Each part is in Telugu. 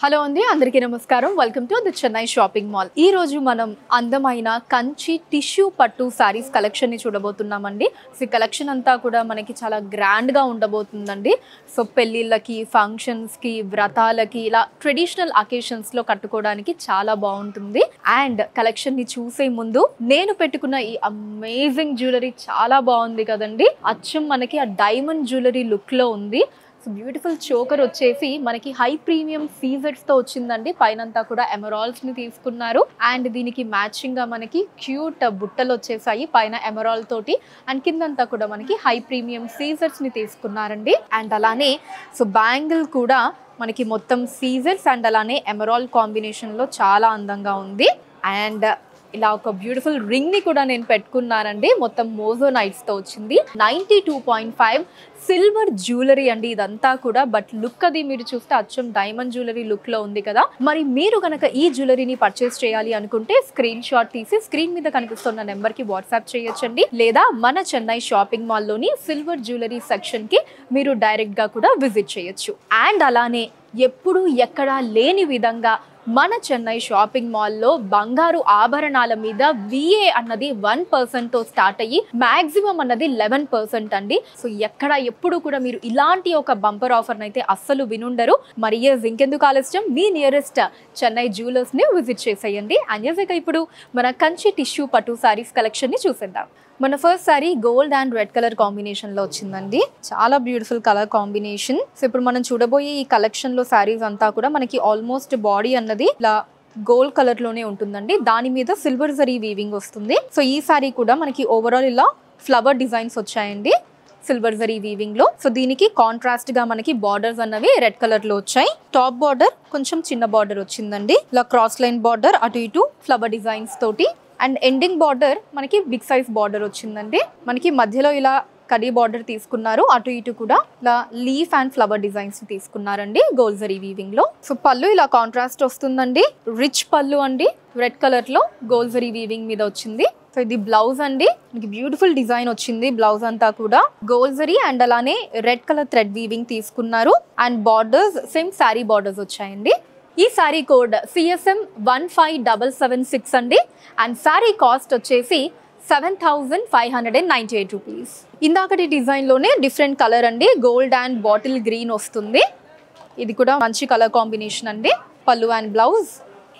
హలో అండి అందరికీ నమస్కారం welcome to the Chennai shopping mall ఈ రోజు మనం అందమైన కంచి టిష్యూ పట్టు సారీస్ కలెక్షన్ ని చూడబోతున్నామండి సో ఈ కలెక్షన్ అంతా కూడా మనకి చాలా గ్రాండ్ గా ఉండబోతుందండి సో పెళ్ళిళ్ళకి ఫంక్షన్స్ కి వ్రతాలకి ఇలా ట్రెడిషనల్ అకేషన్స్ లో కట్టుకోవడానికి చాలా బాగుంటుంది అండ్ కలెక్షన్ ని చూసే ముందు నేను పెట్టుకున్న ఈ అమేజింగ్ జ్యువెలరీ చాలా బాగుంది కదండి అచ్చం మనకి ఆ డైమండ్ జ్యువెలరీ లుక్ లో ఉంది సో బ్యూటిఫుల్ చోకర్ వచ్చేసి మనకి హై ప్రీమియం సీజెట్స్ తో వచ్చిందండి పైనంతా కూడా ఎమరాల్డ్స్ ని తీసుకున్నారు అండ్ దీనికి మ్యాచింగ్ గా మనకి క్యూట్ బుట్టలు వచ్చేసాయి పైన ఎమరాల్ తోటి అండ్ కిందంతా కూడా మనకి హై ప్రీమియం సీజెట్స్ ని తీసుకున్నారండి అండ్ అలానే సో బ్యాంగిల్ కూడా మనకి మొత్తం సీజెట్స్ అండ్ అలానే ఎమరాల్ కాంబినేషన్ లో చాలా అందంగా ఉంది అండ్ ఇలా ఒక బ్యూటిఫుల్ రింగ్ ని కూడా నేను పెట్టుకున్నానండి మొత్తం మోజోనైట్స్ తో వచ్చింది 92.5 సిల్వర్ జ్యువెలరీ అండి ఇదంతా కూడా బట్ లుక్ అది మీరు చూస్తే అచ్చం డైమండ్ జ్యువెలరీ లుక్ లో ఉంది కదా మరి మీరు కనుక ఈ జ్యువెలరీని పర్చేస్ చేయాలి అనుకుంటే స్క్రీన్ షాట్ తీసి స్క్రీన్ మీద కనిపిస్తున్న నెంబర్ కి వాట్సాప్ చేయొచ్చండి లేదా మన చెన్నై షాపింగ్ మాల్ లోని సిల్వర్ జ్యువెలరీ సెక్షన్ కి మీరు డైరెక్ట్ గా కూడా విజిట్ చేయొచ్చు అండ్ అలానే ఎప్పుడు ఎక్కడా లేని విధంగా మన చెన్నై షాపింగ్ మాల్లో బంగారు ఆభరణాల మీద విఏ అన్నది 1% తో స్టార్ట్ అయ్యి మాక్సిమం అన్నది 11% అండి సో ఎక్కడ ఎప్పుడు కూడా మీరు ఇలాంటి ఒక బంపర్ ఆఫర్ అయితే అస్సలు వినుండరు మరి ఇంకెందుకు ఆలస్యం మీ నియరెస్ట్ చెన్నై జ్యువెలర్స్ ని విజిట్ చేసేయండి అండ్ ఇప్పుడు మన కంచి టిష్యూ పట్టు సారీస్ కలెక్షన్ ని చూసేద్దాం మన first sorry gold and red colour combination లో వచ్చిందండి చాలా బ్యూటిఫుల్ కలర్ కాంబినేషన్ సో ఇప్పుడు మనం చూడబోయే ఈ కలెక్షన్ లో సారీస్ అంతా కూడా మనకి ఆల్మోస్ట్ బాడీ అన్నది ఇలా గోల్డ్ కలర్ లోనే ఉంటుందండి దాని మీద సిల్వర్ జరీ వీవింగ్ వస్తుంది సో ఈ సారీ కూడా మనకి ఓవరాల్ ఇలా ఫ్లవర్ డిజైన్స్ వచ్చాయండి సిల్వర్ జరీ వీవింగ్ లో సో దీనికి కాంట్రాస్ట్ గా మనకి బార్డర్స్ అన్నవి రెడ్ కలర్ లో వచ్చాయి టాప్ బార్డర్ కొంచెం చిన్న బార్డర్ వచ్చిందండి ఇలా క్రాస్ లైన్ బార్డర్ అటు ఇటు ఫ్లవర్ డిజైన్స్ తోటి అండ్ ఎండింగ్ బార్డర్ మనకి బిగ్ సైజ్ బార్డర్ వచ్చిందండి మనకి మధ్యలో ఇలా కడీ బార్డర్ తీసుకున్నారు అటు ఇటు కూడా ఇలా లీఫ్ అండ్ ఫ్లవర్ డిజైన్స్ తీసుకున్నారండి గోల్డ్ జరీ వీవింగ్ లో సో పళ్ళు ఇలా కాంట్రాస్ట్ వస్తుందండి రిచ్ పళ్ళు అండి రెడ్ కలర్ లో గోల్డ్ జరీ వీవింగ్ మీద వచ్చింది సో ఇది బ్లౌజ్ అండి మనకి బ్యూటిఫుల్ డిజైన్ వచ్చింది బ్లౌజ్ అంతా కూడా గోల్డ్ జరీ అండ్ అలానే రెడ్ కలర్ థ్రెడ్ వీవింగ్ తీసుకున్నారు and borders same sari borders వచ్చాయండి ఈ సారీ కోడ్ CSM 15776 అండి అండ్ సారీ కాస్ట్ వచ్చేసి 7598 రూపీస్ ఇందాకటి డిజైన్ లోనే డిఫరెంట్ కలర్ అండి గోల్డ్ అండ్ బాటిల్ గ్రీన్ వస్తుంది ఇది కూడా మంచి కలర్ కాంబినేషన్ అండి పళ్ళు అండ్ బ్లౌజ్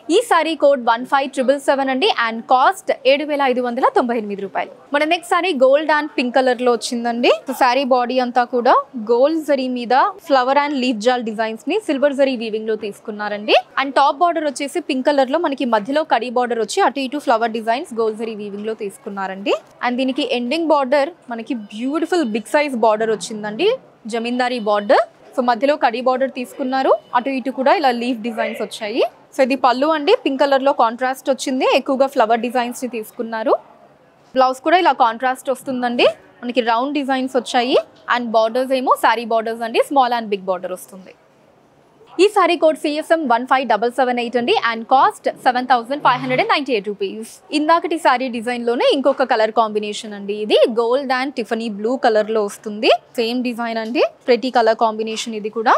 ఈ సారీ కోడ్ 15777 అండి అండ్ కాస్ట్ 7598 రూపాయలు మన next sari gold and pink colour లో వచ్చిందండి సారీ బాడీ అంతా కూడా గోల్డ్ జరీ మీద ఫ్లవర్ అండ్ లీఫ్ జాల్ డిజైన్స్ ని సిల్వర్ జరీ వీవింగ్ లో తీసుకున్నారండి అండ్ టాప్ బార్డర్ వచ్చేసి పింక్ కలర్ లో మనకి మధ్యలో కడీ బార్డర్ వచ్చి అటు ఇటు flower designs gold zari weaving లో తీసుకున్నారండి అండ్ దీనికి ఎండింగ్ బార్డర్ మనకి బ్యూటిఫుల్ బిగ్ సైజ్ బార్డర్ వచ్చిందండి జమీందారీ బార్డర్ సో మధ్యలో కడీ బార్డర్ తీసుకున్నారు అటు ఇటు కూడా ఇలా లీఫ్ డిజైన్స్ వచ్చాయి సో ఇది పళ్ళు అండి పింక్ కలర్ లో కాంట్రాస్ట్ వచ్చింది ఎక్కువగా ఫ్లవర్ డిజైన్స్ ని తీసుకున్నారు బ్లౌజ్ కూడా ఇలా కాంట్రాస్ట్ వస్తుందండి మనకి రౌండ్ డిజైన్స్ వచ్చాయి అండ్ బార్డర్స్ ఏమో సారీ బార్డర్స్ అండి స్మాల్ అండ్ బిగ్ బార్డర్ వస్తుంది ఈ సారీ కోడ్ CSM 15778 అండి అండ్ కాస్ట్ 7598 రూపీస్ ఇందాకటి సారీ డిజైన్ లోనే ఇంకొక కలర్ కాంబినేషన్ అండి ఇది gold and Tiffany blue colour లో వస్తుంది సేమ్ డిజైన్ అండి ప్రెటీ కలర్ కాంబినేషన్ ఇది కూడా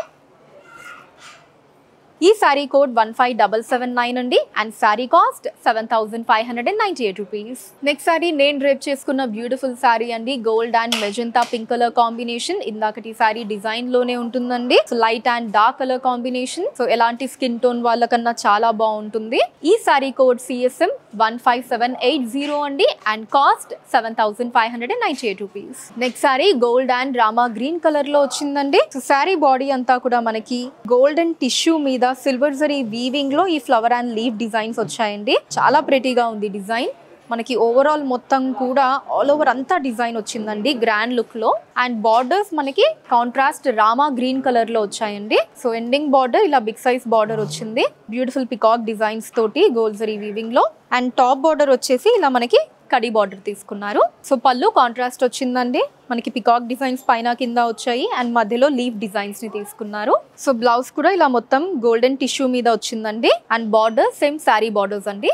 ఈ సారీ కోడ్ 15779 అండి and sorry cost 7598 rupees next sorry నేను డ్రేప్ చేసుకున్న బ్యూటిఫుల్ సారీ అండి gold and magenta pink colour combination ఇందాకటి సారీ డిజైన్ లోనే ఉంటుందండి so light and dark colour combination so ఎలాంటి స్కిన్ టోన్ వాళ్ళకన్నా చాలా బాగుంటుంది ఈ సారీ కోడ్ CSM 15780 అండి and cost 7598 rupees next sari gold and Rama green colour లో వచ్చిందండి సో సారీ బాడీ అంతా కూడా మనకి గోల్డెన్ టిష్యూ మీద సిల్వర్ జరీ వీవింగ్ లో ఈ ఫ్లవర్ అండ్ లీఫ్ డిజైన్స్ వచ్చాయండి చాలా ప్రెటీగా ఉంది డిజైన్ మనకి ఓవరాల్ మొత్తం కూడా ఆల్ ఓవర్ అంతా డిజైన్ వచ్చిందండి గ్రాండ్ లుక్ లో అండ్ బార్డర్స్ మనకి కాంట్రాస్ట్ రామా గ్రీన్ కలర్ లో వచ్చాయండి సో ఎండింగ్ బార్డర్ ఇలా బిగ్ సైజ్ బార్డర్ వచ్చింది బ్యూటిఫుల్ పికాక్ డిజైన్స్ తోటి గోల్డ్ జరీ వీవింగ్ లో అండ్ టాప్ బార్డర్ వచ్చేసి ఇలా మనకి కడీ బార్డర్ తీసుకున్నారు సో పళ్ళు కాంట్రాస్ట్ వచ్చిందండి మనకి పికాక్ డిజైన్స్ పైన కింద వచ్చాయి అండ్ మధ్యలో లీఫ్ డిజైన్స్ ని తీసుకున్నారు సో బ్లౌజ్ కూడా ఇలా మొత్తం గోల్డెన్ టిష్యూ మీద వచ్చిందండి and border same sorry borders అండి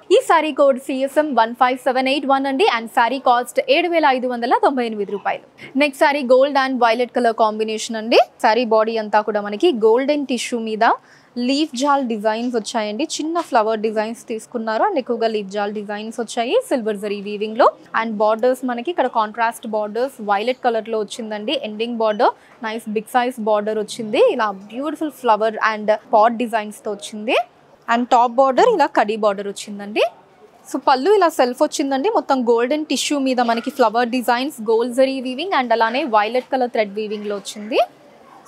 ఈ సారీ కోడ్ CSM 15781 అండి అండ్ సారీ కాస్ట్ 7598 రూపాయలు next sari gold and violet colour combination అండి సారీ బాడీ అంతా కూడా మనకి గోల్డెన్ టిష్యూ మీద లీఫ్ జాల్ డిజైన్స్ వచ్చాయండి. చిన్న ఫ్లవర్ డిజైన్స్ తీసుకున్నారు అండ్ ఎక్కువగా లీఫ్ జాల్ డిజైన్స్ వచ్చాయి సిల్వర్ జరీ వీవింగ్ లో. అండ్ బార్డర్స్ మనకి ఇక్కడ కాంట్రాస్ట్ బార్డర్స్ వైలెట్ కలర్ లో వచ్చిందండి. Ending border nice big size border వచ్చింది. ఇలా beautiful flower and pot designs తో వచ్చింది. అండ్ టాప్ బార్డర్ ఇలా కడీ బార్డర్ వచ్చిందండి. సో పళ్ళు ఇలా సెల్ఫ్ వచ్చిందండి. మొత్తం గోల్డెన్ టిష్యూ మీద మనకి flower designs gold zari weaving and అలానే వైలెట్ కలర్ థ్రెడ్ వీవింగ్ లో వచ్చింది.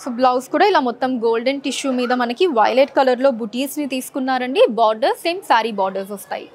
సో బ్లౌజ్ కూడా ఇలా మొత్తం గోల్డెన్ టిష్యూ మీద మనకి వైలెట్ కలర్ లో బుటీస్ ని తీసుకున్నారండి. బార్డర్స్ సేమ్ సారీ బార్డర్స్ వస్తాయి.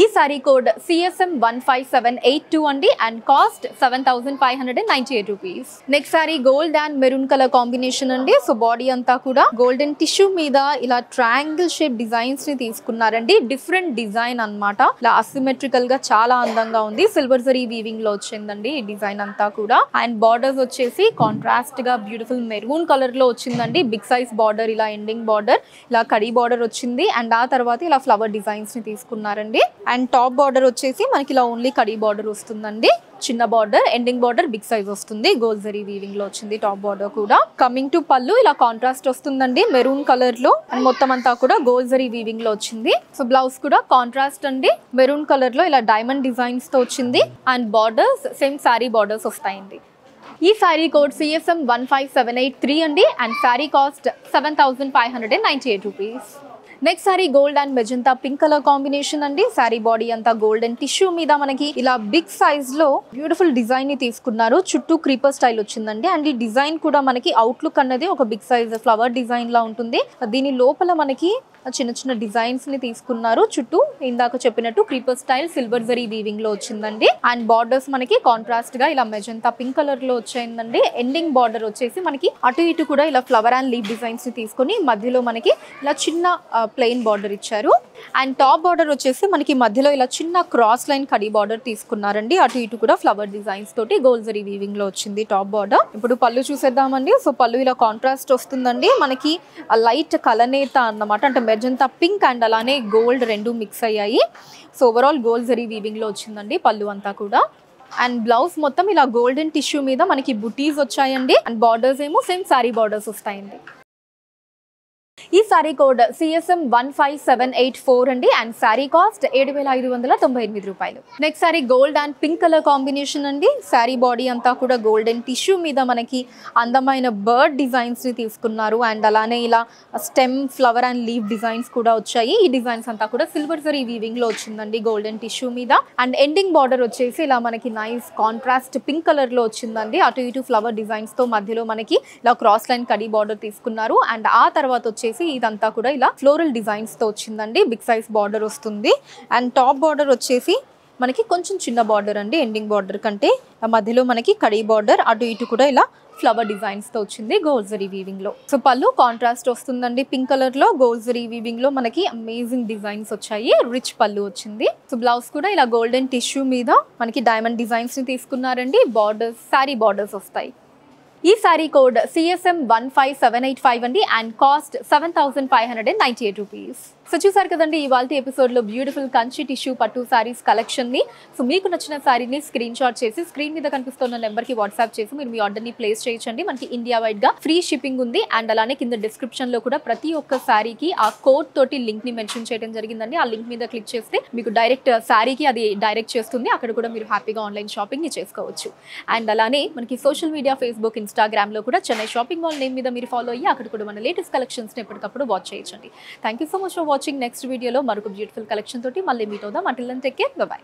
ఈ సారీ కోడ్ CSM 15782 అండి and cost 7598 rupees. Next sari gold and maroon colour combination అండి. సో బాడీ అంతా కూడా గోల్డెన్ టిష్యూ మీద ఇలా ట్రయాంగిల్ షేప్ డిజైన్స్ ని తీసుకున్నారండి. డిఫరెంట్ డిజైన్ అన్నమాట. ఇలా అసిమెట్రికల్ గా చాలా అందంగా ఉంది. సిల్వర్ జరీ వీవింగ్ లో వచ్చిందండి ఈ డిజైన్ అంతా కూడా. అండ్ బార్డర్స్ వచ్చేసి కాంట్రాస్ట్ గా బ్యూటిఫుల్ మెరూన్ కలర్ లో వచ్చిందండి. బిగ్ సైజ్ బార్డర్ ఇలా ఎండింగ్ బార్డర్ ఇలా కడీ బార్డర్ వచ్చింది. అండ్ ఆ తర్వాత ఇలా ఫ్లవర్ డిజైన్స్ ని తీసుకున్నారండి. అండ్ టాప్ బార్డర్ వచ్చేసి మనకి ఇలా ఓన్లీ కడీ బార్డర్ వస్తుందండి. చిన్న border ending border big size వస్తుంది. గోల్డ్ జరీ వీవింగ్ లో వచ్చింది టాప్ బార్డర్ కూడా. కమింగ్ టు పళ్ళు ఇలా కాంట్రాస్ట్ వస్తుందండి మెరూన్ కలర్ లో అండ్ మొత్తం అంతా కూడా గోల్డ్ జరీ వీవింగ్ లో వచ్చింది. సో బ్లౌజ్ కూడా కాంట్రాస్ట్ అండి మెరూన్ కలర్ లో ఇలా డైమండ్ డిజైన్స్ తో వచ్చింది. And borders same sorry borders వస్తాయండి. ఈ సారీ కోడ్ CSM 15783 అండి and sorry cost 7598 rupees. Next sari gold and magenta pink colour combination అండి. సారీ బాడీ అంతా గోల్డెన్ టిష్యూ మీద మనకి ఇలా బిగ్ సైజ్ లో బ్యూటిఫుల్ డిజైన్ ని తీసుకున్నారు. చుట్టూ క్రీపర్ స్టైల్ వచ్చిందండి. అండ్ ఈ డిజైన్ కూడా మనకి అవుట్లుక్ అన్నది ఒక బిగ్ సైజ్ ఫ్లవర్ డిజైన్ లా ఉంటుంది. దీని లోపల మనకి చిన్న చిన్న డిజైన్స్ ని తీసుకున్నారు. చుట్టూ ఇందాక చెప్పినట్టు creeper style silver zari weaving లో వచ్చిందండి. అండ్ బార్డర్స్ మనకి కాంట్రాస్ట్ గా ఇలా మెజంతా పింక్ కలర్ లో వచ్చాయిందండి. ఎండింగ్ బార్డర్ వచ్చేసి మనకి అటు ఇటు కూడా ఇలా ఫ్లవర్ అండ్ లీవ్ డిజైన్స్ ని తీసుకొని మధ్యలో మనకి ఇలా చిన్న ప్లెయిన్ బార్డర్ ఇచ్చారు. అండ్ టాప్ బార్డర్ వచ్చేసి మనకి మధ్యలో ఇలా చిన్న క్రాస్ లైన్ కడీ బార్డర్ తీసుకున్నారండి. అటు ఇటు కూడా ఫ్లవర్ డిజైన్స్ తోటి గోల్డ్ జరీ వీవింగ్ లో వచ్చింది టాప్ బార్డర్. ఇప్పుడు పళ్ళు చూసేద్దామండి. సో పళ్ళు ఇలా కాంట్రాస్ట్ వస్తుందండి. మనకి లైట్ కలనేత అన్నమాట. అంటే మెజంతా పింక్ అండ్ అలానే గోల్డ్ రెండు మిక్స్ అయ్యాయి. So overall gold zari weaving లో వచ్చిందండి పళ్ళు అంతా కూడా. అండ్ బ్లౌజ్ మొత్తం ఇలా గోల్డెన్ టిష్యూ మీద మనకి బుటీస్ వచ్చాయండి. అండ్ బార్డర్స్ ఏమో సేమ్ సారీ బార్డర్స్ వస్తాయండి. ఈ సారీ కోడ్ CSM 15784 అండి అండ్ సారీ కాస్ట్ 7598 రూపాయలు. Next sari gold and pink colour combination అండి. సారీ బాడీ అంతా కూడా గోల్డెన్ టిష్యూ మీద మనకి అందమైన బర్డ్ డిజైన్స్ ని తీసుకున్నారు. అండ్ అలానే ఇలా stem flower and leave designs కూడా వచ్చాయి. ఈ డిజైన్స్ అంతా కూడా సిల్వర్ జరీ వీవింగ్ లో వచ్చిందండి గోల్డెన్ టిష్యూ మీద. అండ్ ఎండింగ్ బార్డర్ వచ్చేసి ఇలా మనకి నైస్ కాంట్రాస్ట్ పింక్ కలర్ లో వచ్చిందండి. అటు ఇటు ఫ్లవర్ డిజైన్స్ తో మధ్యలో మనకి ఇలా క్రాస్ లైన్ కడీ బార్డర్ తీసుకున్నారు. అండ్ ఆ తర్వాత వచ్చేసి ఇదంతా కూడా ఇలా ఫ్లోరల్ డిజైన్స్ తో వచ్చిందండి. బిగ్ సైజ్ బార్డర్ వస్తుంది. అండ్ టాప్ బార్డర్ వచ్చేసి మనకి కొంచెం చిన్న బార్డర్ అండి ఎండింగ్ బార్డర్ కంటే. మధ్యలో మనకి కడీ బార్డర్ అటు ఇటు కూడా ఇలా ఫ్లవర్ డిజైన్స్ తో వచ్చింది గోల్డ్ జరీ వీవింగ్ లో. సో పళ్ళు కాంట్రాస్ట్ వస్తుందండి పింక్ కలర్ లో. గోల్డ్ జరీ వీవింగ్ లో మనకి అమేజింగ్ డిజైన్స్ వచ్చాయి. రిచ్ పళ్ళు వచ్చింది. సో బ్లౌజ్ కూడా ఇలా గోల్డెన్ టిష్యూ మీద మనకి డైమండ్ డిజైన్స్ ని తీసుకున్నారండి. బార్డర్స్ సారీ బార్డర్స్ వస్తాయి. ఈ సారీ కోడ్ CSM 15785 అండి అండ్ కాస్ట్ 7598 రూపీస్. సో చూసారు కదండి ఇవాల్టి ఎపిసోడ్లో బ్యూటిఫుల్ కంచి టిష్యూ పట్టు సారీస్ కలెక్షన్ని. సో మీకు నచ్చిన సారీని స్క్రీన్ షాట్ చేసి స్క్రీన్ మీద కనిపిస్తున్న నెంబర్కి వాట్సాప్ చేసి మీరు మీ ఆర్డర్ని ప్లేస్ చేయొచ్చండి. మనకి ఇండియా వైడ్గా ఫ్రీ షిప్పింగ్ ఉంది. అండ్ అలానే కింద డిస్క్రిప్షన్లో కూడా ప్రతి ఒక్క సారీకి ఆ కోడ్ తోటి లింక్ని మెన్షన్ చేయడం జరిగిందండి. ఆ లింక్ మీద క్లిక్ చేస్తే మీకు డైరెక్ట్ సారీకి అది డైరెక్ట్ చేస్తుంది. అక్కడ కూడా మీరు హ్యాపీగా ఆన్లైన్ షాపింగ్ని చేసుకోవచ్చు. అండ్ అలానే మనకి సోషల్ మీడియా ఫేస్బుక్ ఇన్స్టాగ్రామ్లో కూడా చెన్నై షాపింగ్ మాల్ నేమ్ మీద మీరు ఫాలో అయ్యి అక్కడ కూడా మన లేటెస్ట్ కలెక్షన్స్ని ఎప్పటికప్పుడు వాచ్ చేయొచ్చండి. Thank you so much for watching. Next వీడియోలో మరొక బ్యూటిఫుల్ కలెక్షన్ తోటి మళ్ళీ మీట్ అవుదాం. Until then take care. Bye by.